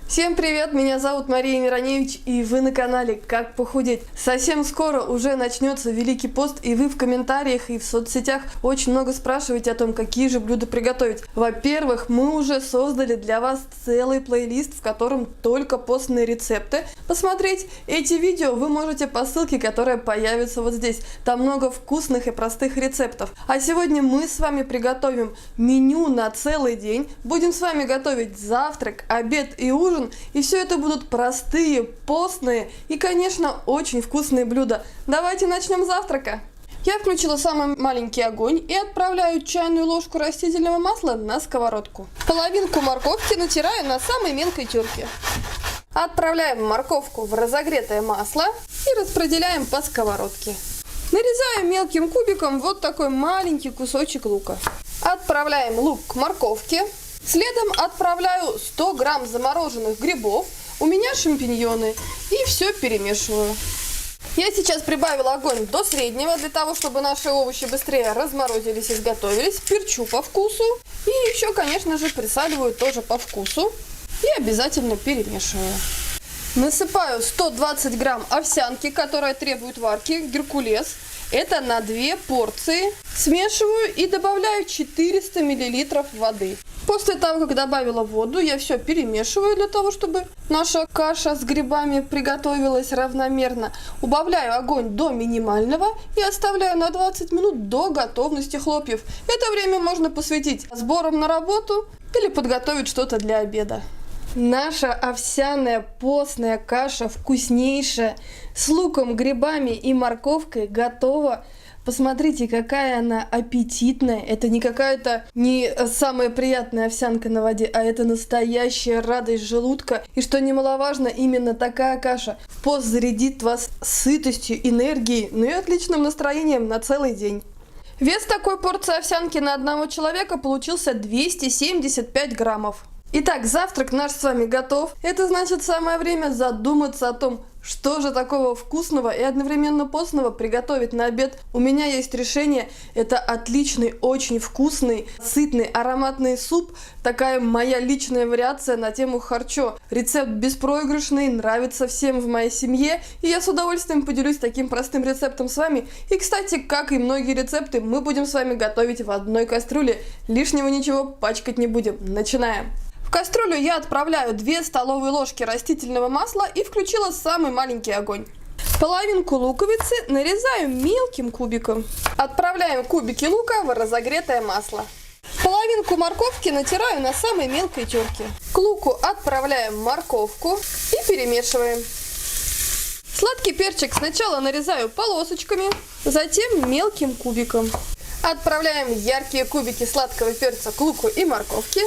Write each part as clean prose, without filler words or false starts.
Всем привет, меня зовут Мария Мироневич, и вы на канале Как похудеть. Совсем скоро уже начнется Великий пост, и вы в комментариях и в соцсетях очень много спрашиваете о том, какие же блюда приготовить. Во-первых, мы уже создали для вас целый плейлист, в котором только постные рецепты. Посмотреть эти видео вы можете по ссылке, которая появится вот здесь. Там много вкусных и простых рецептов. А сегодня мы с вами приготовим меню на целый день. Будем с вами готовить завтрак, обед и ужин. И все это будут простые, постные и, конечно, очень вкусные блюда. Давайте начнем с завтрака. Я включила самый маленький огонь и отправляю чайную ложку растительного масла на сковородку. Половинку морковки натираю на самой мелкой терке. Отправляем морковку в разогретое масло и распределяем по сковородке. Нарезаем мелким кубиком вот такой маленький кусочек лука. Отправляем лук к морковке. Следом отправляю 100 грамм замороженных грибов, у меня шампиньоны, и все перемешиваю. Я сейчас прибавила огонь до среднего, для того, чтобы наши овощи быстрее разморозились и сготовились. Перчу по вкусу и еще, конечно же, присаливаю тоже по вкусу и обязательно перемешиваю. Насыпаю 120 грамм овсянки, которая требует варки, геркулес. Это на 2 порции. Смешиваю и добавляю 400 мл воды. После того, как добавила воду, я все перемешиваю для того, чтобы наша каша с грибами приготовилась равномерно. Убавляю огонь до минимального и оставляю на 20 минут до готовности хлопьев. Это время можно посвятить сборам на работу или подготовить что-то для обеда. Наша овсяная постная каша вкуснейшая, с луком, грибами и морковкой готова. Посмотрите, какая она аппетитная. Это не какая-то не самая приятная овсянка на воде, а это настоящая радость желудка. И что немаловажно, именно такая каша в пост зарядит вас сытостью, энергией, ну и отличным настроением на целый день. Вес такой порции овсянки на одного человека получился 275 граммов. Итак, завтрак наш с вами готов. Это значит самое время задуматься о том, что же такого вкусного и одновременно постного приготовить на обед. У меня есть решение. Это отличный, очень вкусный, сытный, ароматный суп. Такая моя личная вариация на тему харчо. Рецепт беспроигрышный, нравится всем в моей семье. И я с удовольствием поделюсь таким простым рецептом с вами. И, кстати, как и многие рецепты, мы будем с вами готовить в одной кастрюле. Лишнего ничего пачкать не будем. Начинаем. В кастрюлю я отправляю 2 столовые ложки растительного масла и включила самый маленький огонь. Половинку луковицы нарезаю мелким кубиком. Отправляем кубики лука в разогретое масло. Половинку морковки натираю на самой мелкой терке. К луку отправляем морковку и перемешиваем. Сладкий перчик сначала нарезаю полосочками, затем мелким кубиком. Отправляем яркие кубики сладкого перца к луку и морковке.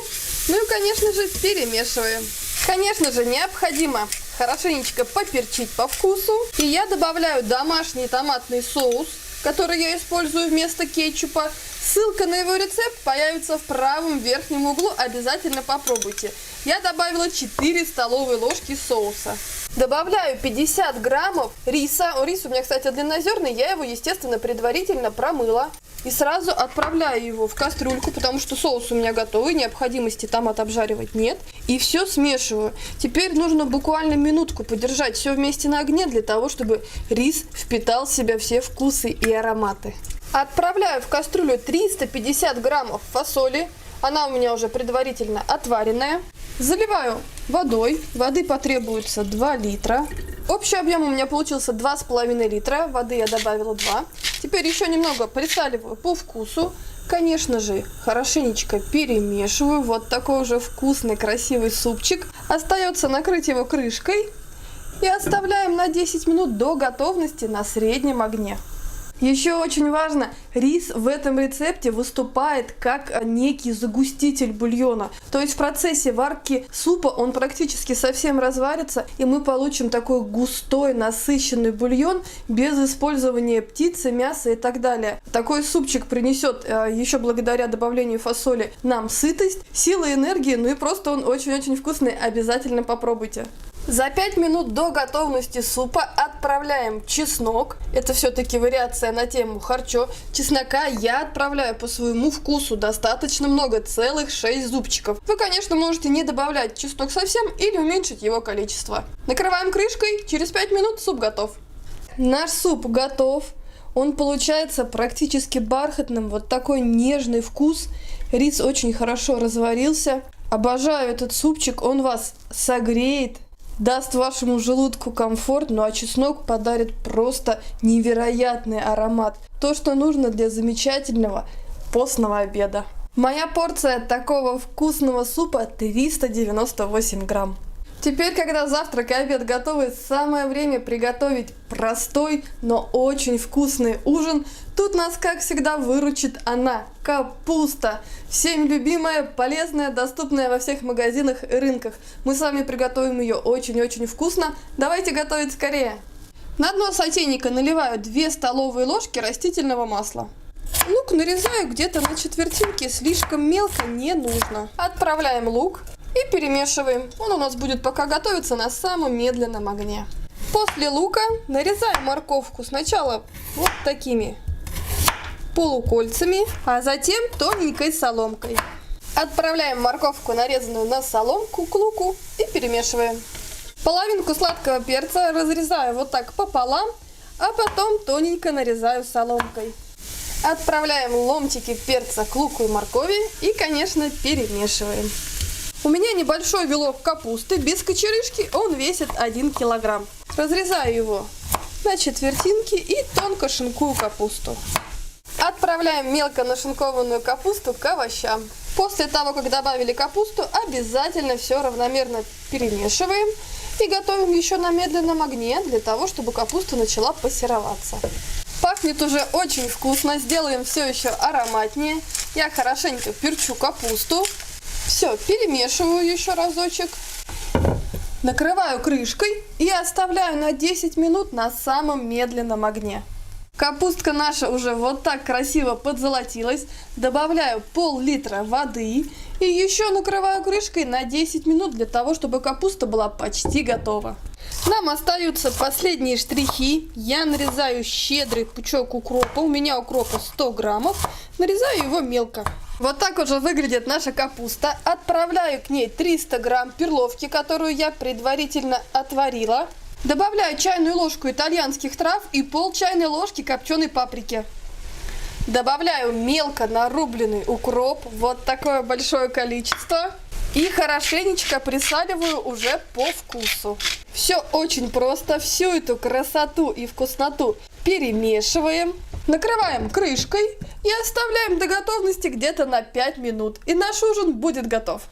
Ну и, конечно же, перемешиваем. Конечно же, необходимо хорошенечко поперчить по вкусу. И я добавляю домашний томатный соус, который я использую вместо кетчупа. Ссылка на его рецепт появится в правом верхнем углу. Обязательно попробуйте. Я добавила 4 столовые ложки соуса. Добавляю 50 граммов риса. Рис у меня, кстати, длиннозерный. Я его, естественно, предварительно промыла. И сразу отправляю его в кастрюльку, потому что соус у меня готовый, необходимости томат обжаривать нет. И все смешиваю. Теперь нужно буквально минутку подержать все вместе на огне, для того, чтобы рис впитал в себя все вкусы и ароматы. Отправляю в кастрюлю 350 граммов фасоли. Она у меня уже предварительно отваренная. Заливаю водой. Воды потребуется 2 литра. Общий объем у меня получился 2,5 литра. Воды я добавила 2. Теперь еще немного присаливаю по вкусу. Конечно же, хорошенечко перемешиваю. Вот такой уже вкусный, красивый супчик. Остается накрыть его крышкой. И оставляем на 10 минут до готовности на среднем огне. Еще очень важно, рис в этом рецепте выступает как некий загуститель бульона. То есть в процессе варки супа он практически совсем разварится, и мы получим такой густой, насыщенный бульон без использования птицы, мяса и так далее. Такой супчик принесет еще благодаря добавлению фасоли нам сытость, силы, энергии, ну и просто он очень-очень вкусный. Обязательно попробуйте. За 5 минут до готовности супа отправляем чеснок. Это все-таки вариация на тему харчо. Чеснока я отправляю по своему вкусу достаточно много, целых 6 зубчиков. Вы, конечно, можете не добавлять чеснок совсем или уменьшить его количество. Накрываем крышкой, через 5 минут суп готов. Наш суп готов. Он получается практически бархатным, вот такой нежный вкус. Рис очень хорошо разварился. Обожаю этот супчик, он вас согреет, даст вашему желудку комфорт, ну а чеснок подарит просто невероятный аромат. То, что нужно для замечательного постного обеда. Моя порция такого вкусного супа 398 грамм. Теперь, когда завтрак и обед готовы, самое время приготовить простой, но очень вкусный ужин. Тут нас, как всегда, выручит она – капуста. Всем любимая, полезная, доступная во всех магазинах и рынках. Мы с вами приготовим ее очень-очень вкусно. Давайте готовить скорее. На дно сотейника наливаю 2 столовые ложки растительного масла. Лук нарезаю где-то на четвертинки, слишком мелко не нужно. Отправляем лук. И перемешиваем. Он у нас будет пока готовиться на самом медленном огне. После лука нарезаем морковку сначала вот такими полукольцами, а затем тоненькой соломкой. Отправляем морковку, нарезанную на соломку, к луку и перемешиваем. Половинку сладкого перца разрезаю вот так пополам, а потом тоненько нарезаю соломкой. Отправляем ломтики перца к луку и моркови и, конечно, перемешиваем. У меня небольшой вилок капусты без кочерышки, он весит 1 килограмм. Разрезаю его на четвертинки и тонко шинкую капусту. Отправляем мелко нашинкованную капусту к овощам. После того, как добавили капусту, обязательно все равномерно перемешиваем и готовим еще на медленном огне, для того, чтобы капуста начала пассероваться. Пахнет уже очень вкусно, сделаем все еще ароматнее. Я хорошенько перчу капусту. Все, перемешиваю еще разочек, накрываю крышкой и оставляю на 10 минут на самом медленном огне. Капустка наша уже вот так красиво подзолотилась. Добавляю пол-литра воды и еще накрываю крышкой на 10 минут для того, чтобы капуста была почти готова. Нам остаются последние штрихи. Я нарезаю щедрый пучок укропа. У меня укропа 100 граммов. Нарезаю его мелко. Вот так уже выглядит наша капуста. Отправляю к ней 300 грамм перловки, которую я предварительно отварила. Добавляю чайную ложку итальянских трав и пол чайной ложки копченой паприки. Добавляю мелко нарубленный укроп, вот такое большое количество. И хорошенечко присаливаю уже по вкусу. Все очень просто, всю эту красоту и вкусноту перемешиваем. Накрываем крышкой и оставляем до готовности где-то на 5 минут. И наш ужин будет готов.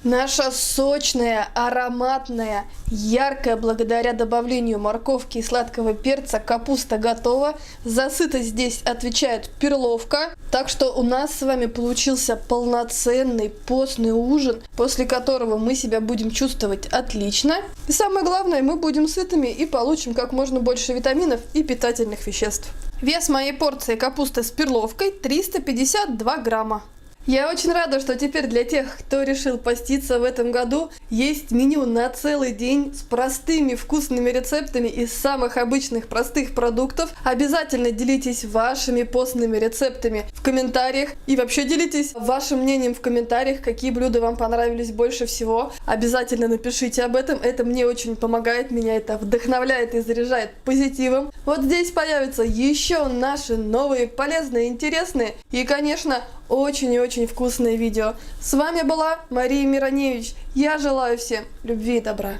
Наша сочная, ароматная, яркая благодаря добавлению морковки и сладкого перца капуста готова. За сытость здесь отвечает перловка. Так что у нас с вами получился полноценный постный ужин, после которого мы себя будем чувствовать отлично. И самое главное, мы будем сытыми и получим как можно больше витаминов и питательных веществ. Вес моей порции капусты с перловкой 352 грамма. Я очень рада, что теперь для тех, кто решил поститься в этом году, есть меню на целый день с простыми вкусными рецептами из самых обычных простых продуктов. Обязательно делитесь вашими постными рецептами в комментариях и вообще делитесь вашим мнением в комментариях, какие блюда вам понравились больше всего. Обязательно напишите об этом, это мне очень помогает, меня это вдохновляет и заряжает позитивом. Вот здесь появятся еще наши новые, полезные, интересные и, конечно, очень и очень вкусное видео. С вами была Мария Мироневич. Я желаю всем любви и добра.